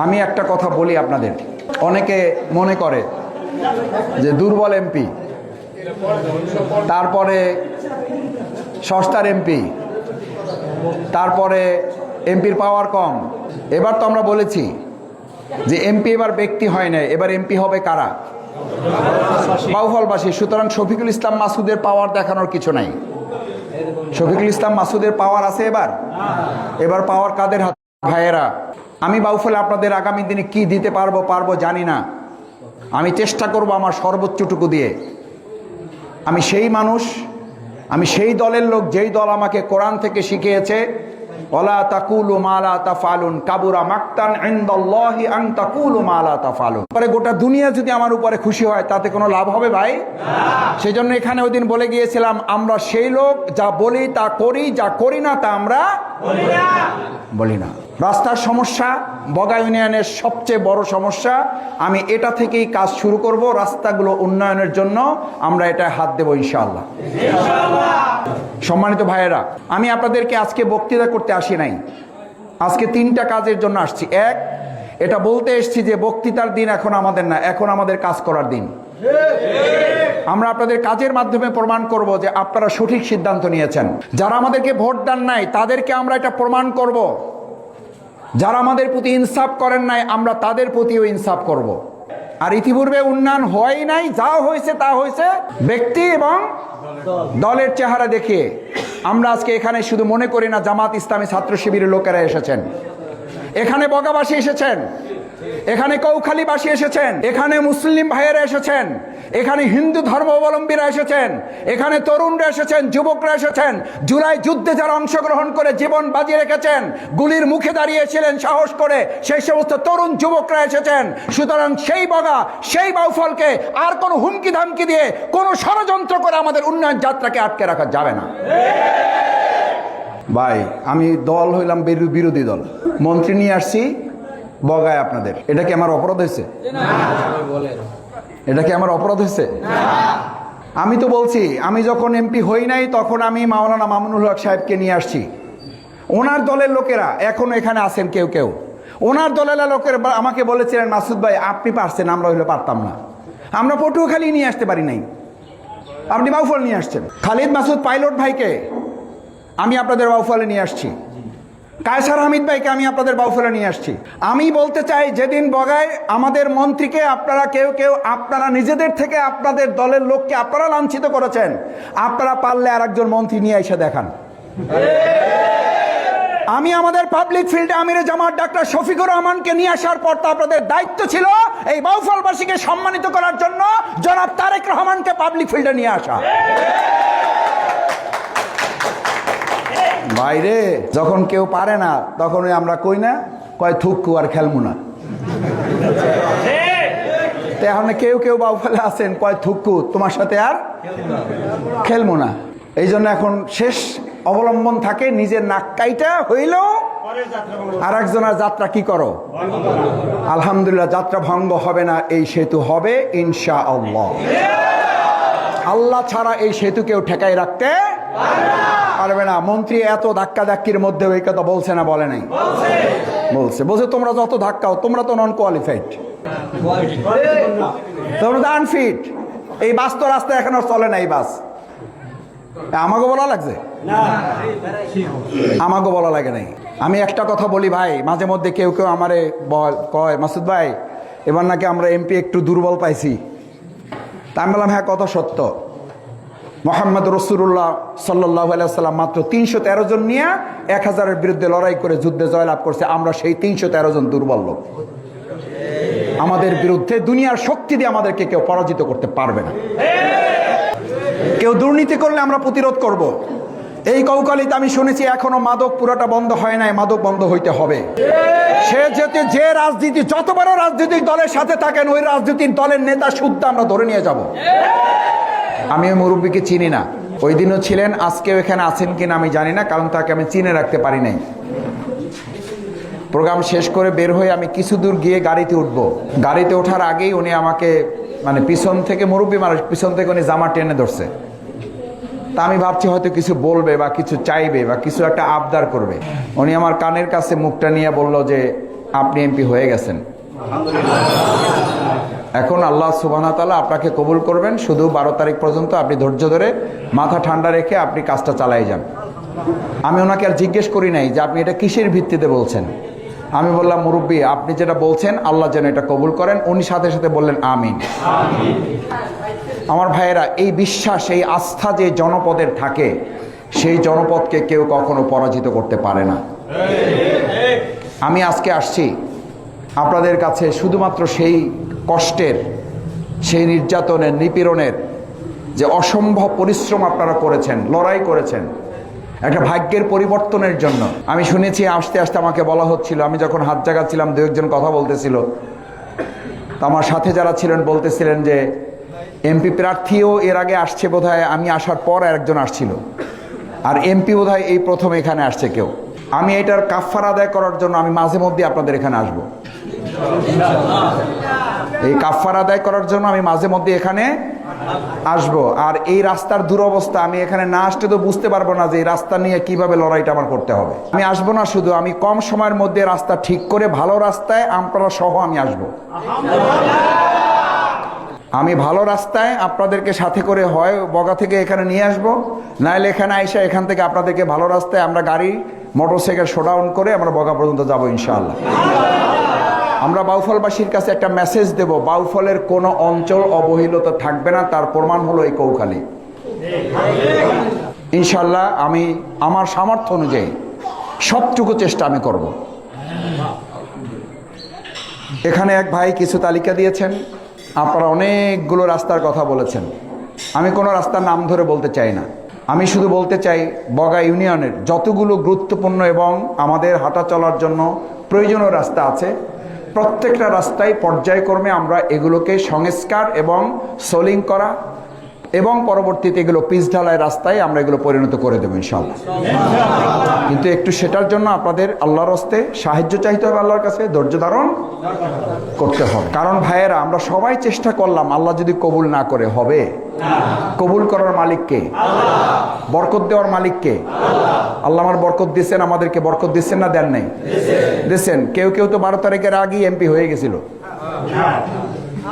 আমি একটা কথা বলি আপনাদের, অনেকে মনে করে যে দুর্বল এমপি, তারপরে সস্তার এমপি, তারপরে এমপির পাওয়ার কম। এবার তো আমরা বলেছি যে এমপি এবার ব্যক্তি হয় না, এবার এমপি হবে কারা? বাউফলবাসী। সুতরাং শফিকুল ইসলাম মাসুদের পাওয়ার দেখানোর কিছু নাই। শফিকুল ইসলাম মাসুদের পাওয়ার আছে এবার পাওয়ার কাদের হাতে? ভাইয়েরা, আমি বাউফলে আপনাদের আগামী দিনে কি দিতে পারবো জানি না। আমি চেষ্টা করব আমার সর্বোচ্চটুকু দিয়ে। আমি সেই মানুষ, আমি সেই দলের লোক যেই দল আমাকে কোরআন থেকে শিখিয়েছে ওয়ালা তাকুলু মা লা তাফআলুন কাবুরা মাকতান ইনদাল্লাহি আন তাকুলু মা লা তাফআলুন। পরে গোটা দুনিয়া যদি আমার উপরে খুশি হয় তাতে কোনো লাভ হবে ভাই? সেই জন্য এখানে ওই দিন বলে গিয়েছিলাম, আমরা সেই লোক যা বলি তা করি, যা করি না তা আমরা বলি না। রাস্তার সমস্যা বগা ইউনিয়নের সবচেয়ে বড় সমস্যা। আমি এটা থেকেই কাজ শুরু করব, রাস্তাগুলো উন্নয়নের জন্য আমরা এটা হাত দেব ইনশাআল্লাহ। সম্মানিত ভাইয়েরা, আমি আপনাদেরকে আজকে বক্তৃতা করতে আসি নাই, আজকে 3টা কাজের জন্য আসছি। এক, এটা বলতে এসেছি যে বক্তৃতার দিন এখন আমাদের না, এখন আমাদের কাজ করার দিন। আমরা আপনাদের কাজের মাধ্যমে প্রমাণ করব যে আপনারা সঠিক সিদ্ধান্ত নিয়েছেন। যারা আমাদেরকে ভোট দেন নাই তাদেরকে আমরা এটা প্রমাণ করব, যারা আমাদের প্রতি ইনসাফ করেন নাই আমরা তাদের প্রতিও ইনসাফ করব। আর ইতিপূর্বে উন্নয়ন হয় নাই, যা হয়েছে তা হয়েছে ব্যক্তি এবং দলের চেহারা দেখিয়ে। আমরা আজকে এখানে শুধু মনে করি না জামাত ইসলামী ছাত্র শিবিরের লোকেরা এসেছেন, এখানে বগাবাসী এসেছেন, এখানে কৌখালীবাসী এসেছেন, এখানে মুসলিম ভাইয়েরা এসেছেন, এখানে হিন্দু ধর্মাবলম্বীরা এসেছেন, এখানে তরুণরা এসেছেন, যুবকরা এসেছেন। জুলাই যুদ্ধে যারা অংশগ্রহণ করে জীবন বাজি রেখেছেন, গুলির মুখে দাঁড়িয়েছিলেন সাহস করে, সেই সমস্ত তরুণ যুবকরা এসেছেন। সুতরাং সেই বগা, সেই বাউফলকে আর কোনো হুমকি ধামকি দিয়ে, কোনো ষড়যন্ত্র করে আমাদের উন্নয়ন যাত্রাকে আটকে রাখা যাবে না। ভাই, আমি দল হইলাম বিরোধী দল, মন্ত্রী নিয়ে আসছি বগায় আপনাদের। এটা কি আমার অপরাধ হয়েছে? এটা কি আমার অপরাধ হয়েছে? আমি তো বলছি, আমি যখন এমপি হই নাই তখন আমি মাওলানা মামুনুল হক সাহেবকে নিয়ে আসছি। ওনার দলের লোকেরা এখনো এখানে আছেন, কেউ কেউ ওনার দলের লোকের আমাকে বলেছিলেন, মাসুদ ভাই আপনি পারছেন, আমরা হইলে পারতাম না। আমরা পটুয়াখালী নিয়ে আসতে পারি নাই, আপনি বাউফল নিয়ে আসছেন। খালিদ মাসুদ পাইলট ভাইকে আমি আপনাদের বাউফলে নিয়ে আসছি, কায়সার হামিদ ভাইকে আমি আপনাদের বাউফলে নিয়ে আসছি। আমি বলতে চাই, যেদিন বগায় আমাদের মন্ত্রীকে আপনারা কেউ আপনারা নিজেদের থেকে আপনাদের দলের লোককে আপনারা লাঞ্ছিত করেছেন, আপনারা পারলে আর একজন মন্ত্রী নিয়ে এসে দেখান। আমি আমাদের পাবলিক ফিল্ডে আমিরে জামাত ডাক্তার শফিকুর রহমানকে নিয়ে আসার পর তো আপনাদের দায়িত্ব ছিল এই বাউফলবাসীকে সম্মানিত করার জন্য জনাব তারেক রহমানকে পাবলিক ফিল্ডে নিয়ে আসা। বাইরে যখন কেউ পারে না তখন আমরা কই না, কয় থুক্কু আর খেলমু না। এখন কেউ বাউফলে আছেন, কয় থুক্কু তোমার সাথে আর খেলমু না। এই জন্য এখন শেষ অবলম্বন থাকে নিজের নাক কাইটা হইলেও আর একজনের যাত্রা কি করো। আলহামদুলিল্লাহ, যাত্রা ভঙ্গ হবে না, এই সেতু হবে ইনশাআল্লাহ। আল্লাহ ছাড়া এই সেতু কেউ ঠেকাই রাখতে পারবে না। মন্ত্রী এত ধাক্কাধাক্কির মধ্যে ওই কথা বলছে না? বলে নাই? বলছে তোমরা যত ধাক্কাও, তোমরা তো নন কোয়ালিফাইড, তোমরা তো আনফিট। এই বাস তো রাস্তায় এখন আর চলে না। এই বাস আমাকে বলা লাগছে, আমাকে বলা লাগে নাই। আমি একটা কথা বলি ভাই, মাঝে মধ্যে কেউ আমারে কয়, মাসুদ ভাই এবার নাকি আমরা এমপি একটু দুর্বল পাইছি। তা আমি বললাম, হ্যাঁ কথা সত্য। মোহাম্মদ রসুল্লাহ সাল্লাল্লাহু আলাইহি ওয়াসাল্লাম মাত্র 313 জন নিয়ে 1000-এর বিরুদ্ধে লড়াই করে যুদ্ধে জয়লাভ করছে। আমরা সেই 313 জন দুর্বল লোক। আমাদের বিরুদ্ধে দুনিয়ার শক্তি দিয়ে আমাদেরকে কেউ পরাজিত করতে পারবে না। কেউ দুর্নীতি করলে আমরা প্রতিরোধ করব। এই কৌকালিতে আমি শুনেছি এখনো মাদক পুরোটা বন্ধ হয় নাই, মাদক বন্ধ হইতে হবে। সে যে রাজনীতি, যত বড় রাজনৈতিক দলের সাথে থাকেন, ওই রাজনৈতিক দলের নেতা শুদ্ধ আমরা ধরে নিয়ে যাব। আমি ওই মুরব্বীকে চিনি না, ওই দিনও ছিলেন, আজকেও এখানে আছেন কিনা আমি জানি না, কারণ তাকে আমি চিনে রাখতে পারি নাই। প্রোগ্রাম শেষ করে বের হয়ে আমি কিছু দূর গিয়ে গাড়িতে উঠবো। গাড়িতে ওঠার আগেই উনি আমাকে পিছন থেকে, মুরব্বী মানুষ, পিছন থেকে উনি জামা টেনে ধরছে। তা আমি ভাবছি হয়তো কিছু বলবে বা কিছু চাইবে বা কিছু একটা আবদার করবে। উনি আমার কানের কাছে মুখটা নিয়ে বলল যে আপনি এমপি হয়ে গেছেন। এখন আল্লাহ সুবহানাহু ওয়া তাআলা আপনাকে কবুল করবেন। শুধু 12 তারিখ পর্যন্ত আপনি ধৈর্য ধরে মাথা ঠান্ডা রেখে আপনি কাজটা চালিয়ে যান। আমি ওনাকে আর জিজ্ঞেস করি নাই যে আপনি এটা কিসের ভিত্তিতে বলছেন। আমি বললাম, মুরব্বী আপনি যেটা বলছেন আল্লাহ যেন এটা কবুল করেন। উনি সাথে সাথে বললেন আমিন। আমার ভাইয়েরা, এই বিশ্বাস, এই আস্থা যে জনপদের থাকে, সেই জনপদকে কেউ কখনো পরাজিত করতে পারে না। আমি আজকে আসছি আপনাদের কাছে শুধুমাত্র সেই কষ্টের, সেই নির্যাতনের, নিপীড়নের যে অসম্ভব পরিশ্রম আপনারা করেছেন, লড়াই করেছেন একটা ভাগ্যের পরিবর্তনের জন্য। আমি শুনেছি আস্তে আস্তে আমাকে বলা হচ্ছিল, আমি যখন হাত জাগাচ্ছিলাম দু একজন কথা বলতেছিল, তো আমার সাথে যারা ছিলেন বলতেছিলেন যে এমপি প্রার্থীও এর আগে আসছে বোধহয়, আমি আসার পর একজন আসছিল, আর এমপি বোধহয় এই প্রথম এখানে আসছে কেউ। আমি এটার কাফারা আদায় করার জন্য আমি মাঝে মধ্যে আপনাদের এখানে আসব। এই কাফারা আদায় করার জন্য আমি মাঝে মধ্যে এখানে আসব। আর এই রাস্তার দুরবস্থা, আমি এখানে না আসতে তো বুঝতে পারবো না যে এই রাস্তা নিয়ে কিভাবে লড়াইটা আমার করতে হবে। আমি আসবো না শুধু, আমি কম সময়ের মধ্যে রাস্তা ঠিক করে ভালো রাস্তায় আপনারা সহ আমি আসব। আমি ভালো রাস্তায় আপনাদেরকে সাথে করে হয় বগা থেকে এখানে নিয়ে আসবো, নাহলে এখানে আইসা এখান থেকে আপনাদেরকে ভালো রাস্তায় আমরা গাড়ি মোটরসাইকেল শোডাউন করে আমরা বগা পর্যন্ত যাবো ইনশাআল্লাহ। আমরা বাউফলবাসীর কাছে একটা মেসেজ দেব, বাউফলের কোনো অঞ্চল অবহেলিত থাকবে না, তার প্রমাণ হলো এই কৌখালী। ইনশাআল্লাহ আমি আমার সামর্থ্য অনুযায়ী সবটুকু চেষ্টা আমি করব। এখানে এক ভাই কিছু তালিকা দিয়েছেন, আপনারা অনেকগুলো রাস্তার কথা বলেছেন। আমি কোনো রাস্তার নাম ধরে বলতে চাই না, আমি শুধু বলতে চাই বগা ইউনিয়নের যতগুলো গুরুত্বপূর্ণ এবং আমাদের হাঁটা চলার জন্য প্রয়োজনীয় রাস্তা আছে, প্রত্যেকটা রাস্তায় পর্যায়ক্রমে আমরা এগুলোকে সংস্কার এবং সোলিং করা এবং পরবর্তীতে এগুলো পিচ ঢালাই রাস্তায় আমরা এগুলো পরিণত করে দেবো ইনশাআল্লাহ। কিন্তু একটু সেটার জন্য আপনাদের আল্লাহর হস্তে সাহায্য চাইতে হবে, আল্লাহর কাছে ধৈর্য ধারণ করতে হবে। কারণ ভাইয়েরা, আমরা সবাই চেষ্টা করলাম, আল্লাহ যদি কবুল না করে হবে? কবুল করার মালিককে, বরকত দেওয়ার মালিককে। আল্লাহ আমার বরকত দিচ্ছেন, আমাদেরকে বরকত দিচ্ছেন না দেন নাই? দিচ্ছেন। কেউ কেউ তো 12 তারিখের আগেই এমপি হয়ে গেছিল,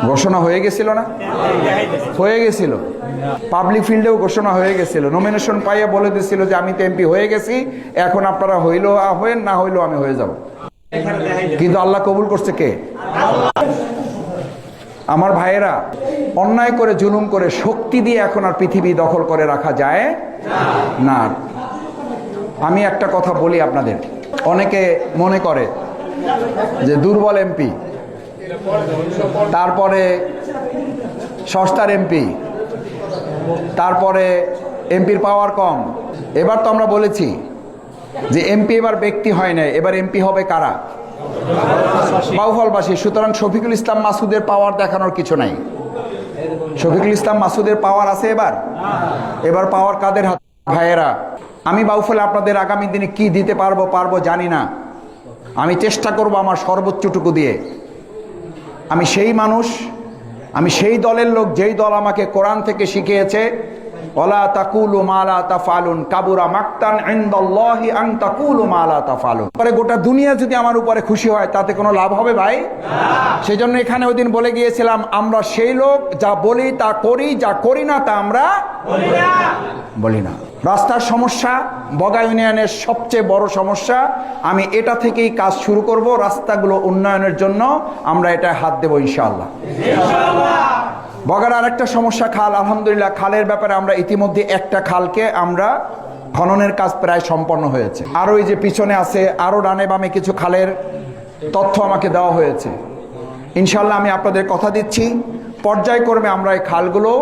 ঘোষণা হয়ে গেছিল না? হয়ে গেছিল। পাবলিক ফিল্ডেও ঘোষণা হয়ে গেছিল, নমিনেশন পাইয়া বলে দিছিল যে আমি তো এমপি হয়ে গেছি, এখন আপনারা হইলেও হয়েন, না হইলেও আমি হয়ে যাব। কিন্তু আল্লাহ কবুল করছে কে? আমার ভাইয়েরা, অন্যায় করে জুলুম করে শক্তি দিয়ে এখন আর পৃথিবী দখল করে রাখা যায় না। আমি একটা কথা বলি আপনাদের, অনেকে মনে করে যে দুর্বল এমপি, তারপরে সস্তার এমপি, তারপরে এমপির পাওয়ার কম। এবার তো আমরা বলেছি যে এমপি এবার ব্যক্তি হয় না, এবার এমপি হবে কারা? বাউফলবাসী। সুতরাং শফিকুল ইসলাম মাসুদের পাওয়ার দেখানোর কিছু নাই। শফিকুল ইসলাম মাসুদের পাওয়ার আছে এবার পাওয়ার কাদের হাতে? ভাইয়েরা, আমি বাউফলে আপনাদের আগামী দিনে কি দিতে পারবো জানি না। আমি চেষ্টা করব আমার সর্বোচ্চটুকু দিয়ে। আমি সেই মানুষ, আমি সেই দলের লোক যেই দল আমাকে কোরআন থেকে শিখিয়েছে, ওয়ালা তাকুলু মা লা তাফআলুন কাবুরা মাকতান ইনদাল্লাহি আন তাকুলু মা লা তাফআলুন। পরে গোটা দুনিয়া যদি আমার উপরে খুশি হয় তাতে কোনো লাভ হবে ভাই? সেই জন্য এখানে ওই দিন বলে গিয়েছিলাম, আমরা সেই লোক যা বলি তা করি, যা করি না তা আমরা বলি না। রাস্তার সমস্যা বগা ইউনিয়নের সবচেয়ে বড় সমস্যা। আমি এটা থেকেই কাজ শুরু করব, রাস্তাগুলো উন্নয়নের জন্য আমরা এটা হাত দেব ইনশাআল্লাহ। বগার আরেকটা সমস্যা খাল। আলহামদুলিল্লাহ, খালের ব্যাপারে আমরা ইতিমধ্যে একটা খালকে আমরা খননের কাজ প্রায় সম্পন্ন হয়েছে। আরও এই যে পিছনে আছে, আরও ডানে বামে কিছু খালের তথ্য আমাকে দেওয়া হয়েছে। ইনশাআল্লাহ আমি আপনাদের কথা দিচ্ছি, পর্যায়ক্রমে আমরা এই খালগুলো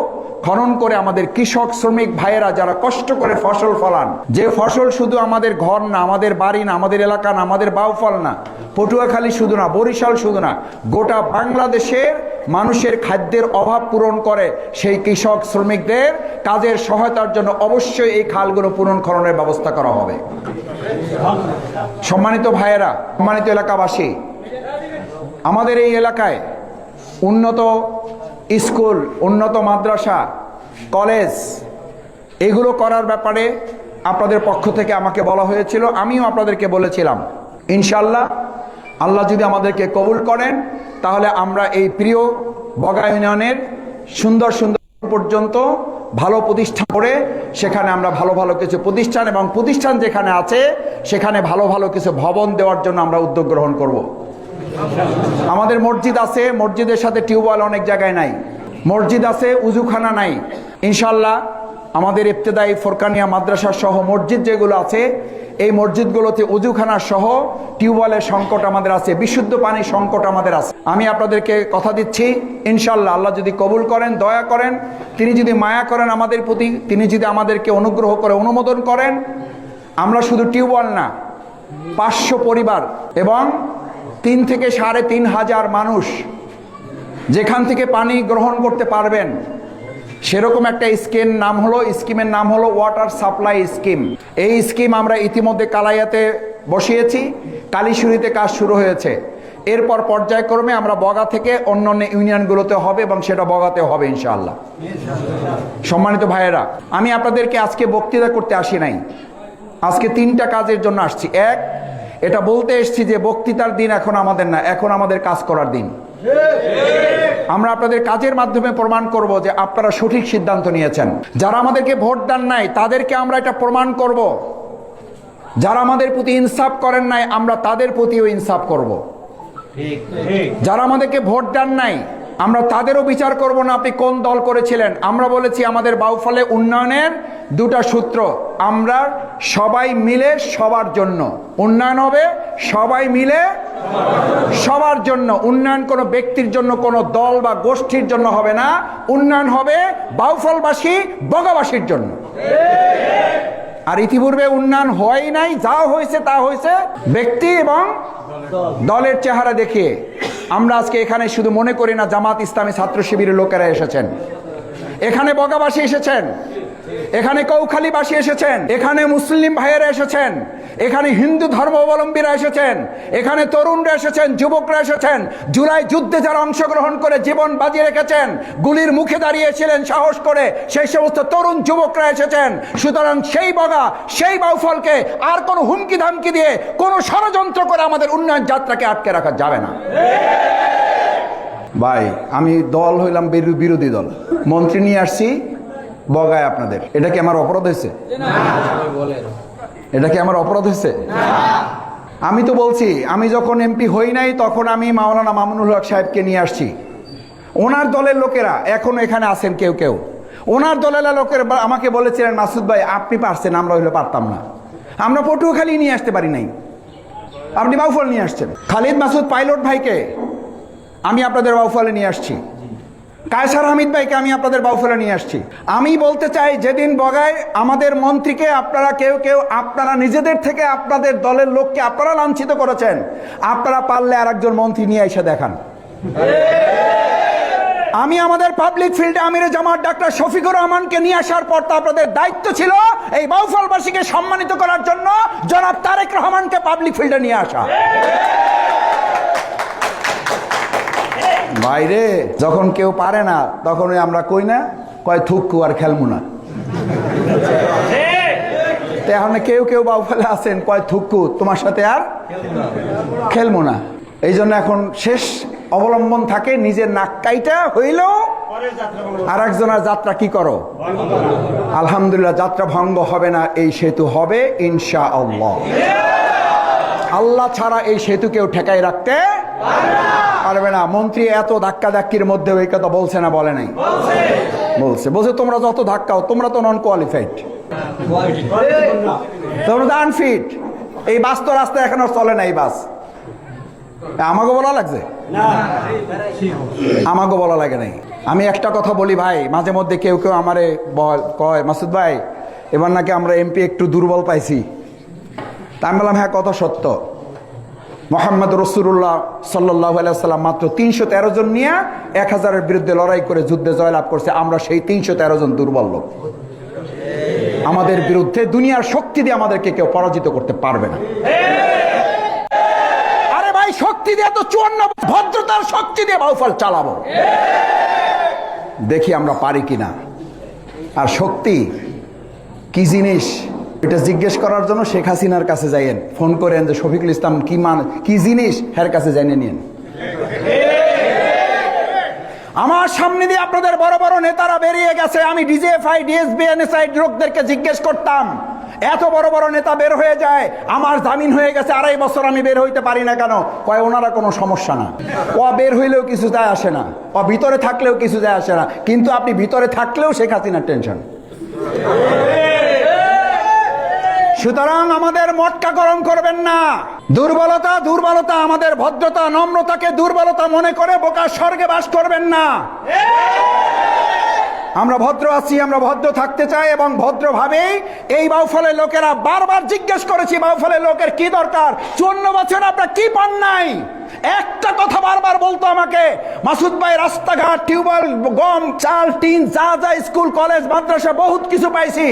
খনন করে আমাদের কৃষক শ্রমিক ভাইয়েরা যারা কষ্ট করে ফসল ফলান, যে ফসল শুধু আমাদের ঘর না, আমাদের বাড়ি না, আমাদের এলাকা না, আমাদের বাউফল না, পটুয়াখালী শুধু না, বরিশাল শুধু না, গোটা বাংলাদেশের মানুষের খাদ্যের অভাব পূরণ করে, সেই কৃষক শ্রমিকদের কাজের সহায়তার জন্য অবশ্যই এই খালগুলো পুনর্খননের ব্যবস্থা করা হবে। সম্মানিত ভাইয়েরা, সম্মানিত এলাকাবাসী, আমাদের এই এলাকায় উন্নত স্কুল, উন্নত মাদ্রাসা, কলেজ এগুলো করার ব্যাপারে আপনাদের পক্ষ থেকে আমাকে বলা হয়েছিল, আমিও আপনাদেরকে বলেছিলাম ইনশাআল্লাহ আল্লাহ যদি আমাদেরকে কবুল করেন তাহলে আমরা এই প্রিয় বগা ইউনিয়নের সুন্দর সুন্দর পর্যন্ত ভালো প্রতিষ্ঠান করে সেখানে আমরা ভালো ভালো কিছু প্রতিষ্ঠান এবং প্রতিষ্ঠান যেখানে আছে সেখানে ভালো ভালো কিছু ভবন দেওয়ার জন্য আমরা উদ্যোগ গ্রহণ করব। আমাদের মসজিদ আছে, মসজিদের সাথে টিউবওয়েল অনেক জায়গায় নাই, মসজিদ আছে, উজুখানা নাই। ইনশাল্লাহ আমাদের ইবতেদায়ী ফোরকানিয়া মাদ্রাসা সহ মসজিদ যেগুলো আছে এই মসজিদগুলোতে উজুখানা সহ টিউবওয়েলের সংকট আমাদের আছে, বিশুদ্ধ পানির সংকট আমাদের আছে। আমি আপনাদেরকে কথা দিচ্ছি ইনশাল্লাহ আল্লাহ যদি কবুল করেন, দয়া করেন, তিনি যদি মায়া করেন আমাদের প্রতি, তিনি যদি আমাদেরকে অনুগ্রহ করে অনুমোদন করেন, আমরা শুধু টিউবওয়েল না 500 পরিবার এবং 3 থেকে 3,500 মানুষ যেখান থেকে পানি গ্রহণ করতে পারবেন সেরকম একটা স্কিমের নাম হলো ওয়াটার সাপ্লাই স্কিম। এই স্কিম আমরা ইতিমধ্যে কালাইয়াতে বসিয়েছি, কালীশুরিতে কাজ শুরু হয়েছে। এরপর পর্যায়ক্রমে আমরা বগা থেকে অন্যান্য ইউনিয়নগুলোতে হবে এবং সেটা বগাতে হবে ইনশাআল্লাহ। সম্মানিত ভাইয়েরা, আমি আপনাদেরকে আজকে বক্তৃতা করতে আসি নাই, আজকে 3টা কাজের জন্য আসছি। এক, এটা বলতে এসেছি যে বক্তৃতার দিন এখন আমাদের না, এখন আমাদের কাজ করার দিন। আমরা আপনাদের কাজের মাধ্যমে প্রমাণ করব যে আপনারা সঠিক সিদ্ধান্ত নিয়েছেন। যারা আমাদেরকে ভোট দেন নাই তাদেরকে আমরা এটা প্রমাণ করব, যারা আমাদের প্রতি ইনসাফ করেন নাই আমরা তাদের প্রতিও ইনসাফ করব। যারা আমাদেরকে ভোট দেন নাই আমরা তাদেরও বিচার করব না আপনি কোন দল করেছিলেন। আমরা বলেছি আমাদের বাউফলে উন্নয়নের 2টা সূত্র, আমরা সবাই মিলে সবার জন্য উন্নয়ন হবে, সবাই মিলে সবার জন্য উন্নয়ন। কোনো ব্যক্তির জন্য, কোনো দল বা গোষ্ঠীর জন্য হবে না, উন্নয়ন হবে বাউফলবাসী বগাবাসীর জন্য। আর ইতিপূর্বে উন্নয়ন হয় নাই, যা হয়েছে তা হয়েছে ব্যক্তি এবং দলের চেহারা দেখিয়ে। আমরা আজকে এখানে শুধু মনে করি না জামাত ইসলামী ছাত্র শিবিরের লোকেরা এসেছেন, এখানে বগাবাসী এসেছেন, এখানে কৌখালীবাসী এসেছেন, এখানে মুসলিম ভাইয়েরা এসেছেন, এখানে হিন্দু ধর্মাবলম্বীরা এসেছেন, এখানে তরুণরা এসেছেন, যুবকরা এসেছেন। জুলাই যুদ্ধে যারা অংশগ্রহণ করে জীবন বাজি রেখেছেন, গুলির মুখে দাঁড়িয়েছিলেন সাহস করে, সেই সমস্ত তরুণ যুবকরা এসেছেন। সুতরাং সেই বগা, সেই বাউফলকে আর কোনো হুমকি ধামকি দিয়ে, কোনো ষড়যন্ত্র করে আমাদের উন্নয়ন যাত্রাকে আটকে রাখা যাবে না। ভাই, আমি দল হইলাম বিরোধী দল, মন্ত্রী নিয়ে আসছি বগায় আপনাদের, এটা কি আমার অপরাধ হয়েছে? এটা কি আমার অপরাধ হয়েছে? আমি তো বলছি, আমি যখন এমপি হই নাই তখন আমি মাওলানা মামুনুল হক সাহেবকে নিয়ে আসছি। ওনার দলের লোকেরা এখনো এখানে আছেন, কেউ কেউ ওনার দলের লোকের আমাকে বলেছিলেন মাসুদ ভাই আপনি পারছেন, আমরা হইলে পারতাম না। আমরা পটুয়াখালী নিয়ে আসতে পারি নাই, আপনি বাউফল নিয়ে আসছেন। খালিদ মাসুদ পাইলট ভাইকে আমি আপনাদের বাউফলে নিয়ে আসছি, কায়সার হামিদ ভাইকে আমি আপনাদের বাউফলে নিয়ে আসছি। আমি বলতে চাই, যেদিন বগায় আমাদের মন্ত্রীকে আপনারা কেউ কেউ আপনারা নিজেদের থেকে আপনাদের দলের লোককে আপনারা লাঞ্ছিত করেছেন, আপনারা পারলে আর একজন মন্ত্রী নিয়ে এসে দেখান। আমি আমাদের পাবলিক ফিল্ডে আমিরে জামাত ডাক্তার শফিকুর রহমানকে নিয়ে আসার পর তো আপনাদের দায়িত্ব ছিল এই বাউফলবাসীকে সম্মানিত করার জন্য জনাব তারেক রহমানকে পাবলিক ফিল্ডে নিয়ে আসা। বাইরে যখন কেউ পারে না তখন আমরা কই না, কয় থুক্কু আর খেলমু না। এখন কেউ কেউ বাউফলে আছেন, কয় থুক্কু তোমার সাথে আর খেলমু না। এই জন্য এখন শেষ অবলম্বন থাকে নিজের নাক কাইটা হইলেও আর একজনের যাত্রা কি করো। আলহামদুলিল্লাহ, যাত্রা ভঙ্গ হবে না, এই সেতু হবে ইনশাআল্লাহ। আল্লাহ ছাড়া এই সেতু কেউ ঠেকাই রাখতে পারবে না। মন্ত্রী এত ধাক্কা ধাক্কির মধ্যে ওই কথা বলছে না, বলে নাই? বলছে তোমরা যত ধাক্কাও, তোমরা তো নন কোয়ালিফাইড, তোমরা তো আনফিট। এই বাস তো রাস্তায় এখন আর চলে না, এই বাস। আমাকে বলা লাগছে, আমাকে বলা লাগে নাই। আমি একটা কথা বলি ভাই, মাঝে মধ্যে কেউ কেউ আমারে কয় মাসুদ ভাই এবার নাকি আমরা এমপি একটু দুর্বল পাইছি। তা আমি বললাম হ্যাঁ, কত সত্য। মোহাম্মদ রসুল্লাহ সাল্লাল্লাহু আলাইহি ওয়াসাল্লাম মাত্র 313 জন নিয়ে 1000-এর বিরুদ্ধে লড়াই করে যুদ্ধে জয়লাভ করছে। আমরা সেই 313 জন দুর্বল লোক। আমাদের বিরুদ্ধে দুনিয়ার শক্তি দিয়ে আমাদেরকে কেউ পরাজিত করতে পারবে না। আরে ভাই, শক্তি দিয়ে তো 54 ভদ্রতার শক্তি দিয়ে বাউফল চালাবো, দেখি আমরা পারি কিনা। আর শক্তি কি জিনিস এটা জিজ্ঞেস করার জন্য শেখ হাসিনার কাছে যাইয়েন, ফোন করেন যে শফিকুল ইসলাম কি জিনিস, এর কাছে জানিয়ে নিন। আমার সামনে দিয়ে আপনাদের বড় বড় নেতারা বেরিয়ে গেছে, আমি ডিজিএফআই ডিএসবি এনএসআই লোকদেরকে জিজ্ঞেস করতাম, এত বড় বড় নেতা বের হয়ে যায়, আমার জামিন হয়ে গেছে 2.5 বছর, আমি বের হইতে পারি না কেন? কয় ওনারা কোনো সমস্যা না, ও বের হইলেও কিছু যায় আসে না, ও ভিতরে থাকলেও কিছু যায় আসে না। কিন্তু আপনি ভিতরে থাকলেও শেখ হাসিনার টেনশন। সুতরাং আমাদের মটকা গরম করবেন না। দুর্বলতা, আমাদের ভদ্রতা নম্রতাকে দুর্বলতা মনে করে বোকার স্বর্গে বাস করবেন না। আমরা ভদ্র আছি, আমরা ভদ্র থাকতে চাই, এবং ভদ্রভাবেই এই বাউফলের লোকেরা বারবার জিজ্ঞেস করেছি, বাউফলের লোকের কি দরকার, 54 বছর আপনারা কি পান নাই? একটা কথা বারবার বলতো আমাকে, মাসুদ ভাই রাস্তাঘাট, টিউবওয়েল, গম, চাল, টিন, যা যা স্কুল কলেজ মাদ্রাসা বহুত কিছু পাইছি,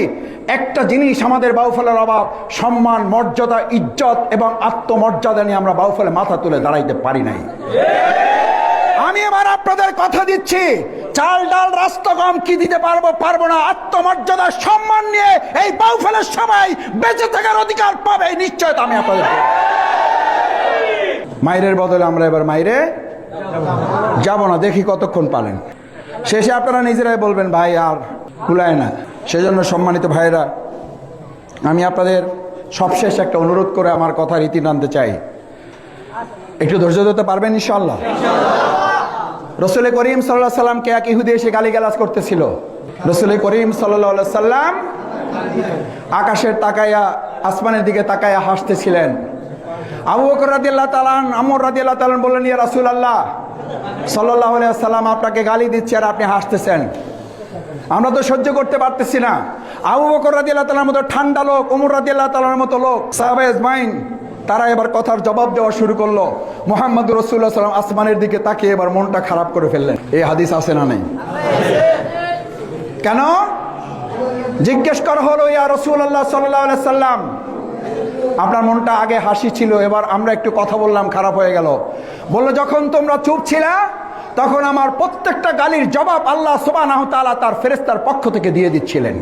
একটা জিনিস আমাদের বাউফলের অভাব, সম্মান, মর্যাদা, ইজ্জত এবং আত্মমর্যাদা নিয়ে আমরা বাউফলে মাথা তুলে দাঁড়াইতে পারি নাই। আমি এবার আপনাদের কথা দিচ্ছি, চাল ডাল রাস্তা গম কি দিতে পারবো না, আত্মমর্যাদা সম্মান নিয়ে এই বাউফলের সবাই বেঁচে থাকার অধিকার পাবে, নিশ্চয়তা আমি আপনাদের। মাইরের বদলে আমরা এবার মাইরে যাব না, দেখি কতক্ষণ পারেন। শেষে আপনারা নিজেরাই বলবেন ভাই আর কুলায় না। সেজন্য সম্মানিত ভাইরা, আমি আপনাদের সবশেষ একটা অনুরোধ করে আমার কথা রীতি টানতে চাই, একটু ধৈর্য ধরতে পারবেন ইনশাআল্লাহ? রসুল করিম সাল্লাল্লাহু আলাইহি সাল্লামকে এক ইহুদি এসে গালিগালাজ করতেছিল। রসুল করিম সাল্লাল্লাহু আলাইহি সাল্লাম আকাশের তাকাইয়া, আসমানের দিকে তাকাইয়া হাসতেছিলেন। আবু বকর রাদিয়াল্লাহু তাআলা, আমর রাদিয়াল্লাহু তাআলা বললেন, ইয়া রাসূলুল্লাহ সাল্লাল্লাহু আলাইহি সাল্লাম আপনাকে গালি দিচ্ছে আর আপনি হাসতেছেন, আমরা তো সহ্য করতে পারতেছি না। আবু বকর রাদিয়াল্লাহু তাআলার মতো ঠান্ডা লোক, ওমর রাদিয়াল্লাহু তাআলার মতো লোক, সাহাবায়ে আজমাইন, তারা এবার কথার জবাব দেওয়া শুরু করলো। মুহাম্মদুর রাসূলুল্লাহ সাল্লাল্লাহু আলাইহি ওয়াসাল্লাম আসমানের দিকে তাকিয়ে এবার মনটা খারাপ করে ফেললেন। এই হাদিস আছে না নেই? কেন? জিজ্ঞেস করা হলো, ইয়া রাসূলুল্লাহ সাল্লাল্লাহু আলাইহি ওয়াসাল্লাম আপনার মনটা আগে হাসি ছিল, এবার আমরা একটু কথা বললাম খারাপ হয়ে গেল। বললো, যখন তোমরা চুপ ছিলা তখন আমার প্রত্যেকটা গালির জবাব আল্লাহ সুবহানাহু ওয়া তাআলা তার ফেরেশতার পক্ষ থেকে দিয়ে দিচ্ছিলেন,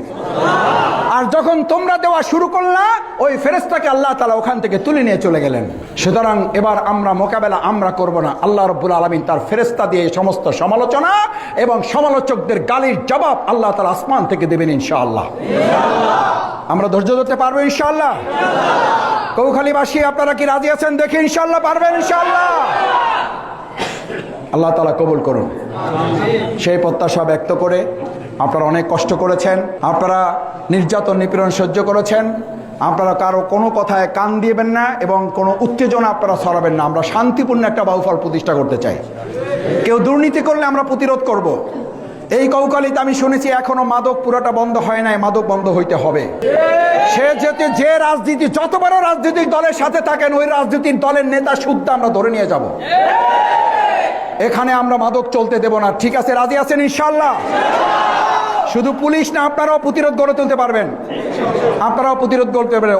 আর যখন তোমরা দেওয়া শুরু করলা ওই ফেরেশতাকে আল্লাহ তাআলা ওখান থেকে তুলে নিয়ে চলে গেলেন। সুতরাং এবার আমরা মোকাবেলা আমরা করব না, আল্লাহ রাব্বুল আলামিন তার ফেরেশতা দিয়ে সমস্ত সমালোচনা এবং সমালোচকদের গালির জবাব আল্লাহ তাআলা আসমান থেকে দেবেন ইনশাআল্লাহ। আমরা ধৈর্য ধরতে পারবো ইনশাআল্লাহ? কৌখালীবাসী আপনারা কি রাজি আছেন? দেখি ইনশাআল্লাহ পারবেন ইনশাআল্লাহ? আল্লাহ তাআলা কবুল করুন। সেই প্রত্যাশা ব্যক্ত করে, আপনারা অনেক কষ্ট করেছেন, আপনারা নির্যাতন নিপীড়ন সহ্য করেছেন, আপনারা কারো কোনো কথায় কান দিবেন না এবং কোনো উত্তেজনা আপনারা ছড়াবেন না। আমরা শান্তিপূর্ণ একটা বাউফল প্রতিষ্ঠা করতে চাই। কেউ দুর্নীতি করলে আমরা প্রতিরোধ করব। এই কৌকালিতে আমি শুনেছি এখনো মাদক পুরোটা বন্ধ হয় নাই, মাদক বন্ধ হইতে হবে। সে যে রাজনীতি, যত বড় রাজনৈতিক দলের সাথে থাকেন, ওই রাজনৈতিক দলের নেতা শুদ্ধ আমরা ধরে নিয়ে যাব। এখানে আমরা মাদক চলতে দেব না। ঠিক আছে, রাজি আছেন ইনশাআল্লাহ? শুধু পুলিশ না, আপনারাও প্রতিরোধ গড়ে তুলতে পারবেন, আপনারাও প্রতিরোধ করতে পারবেন।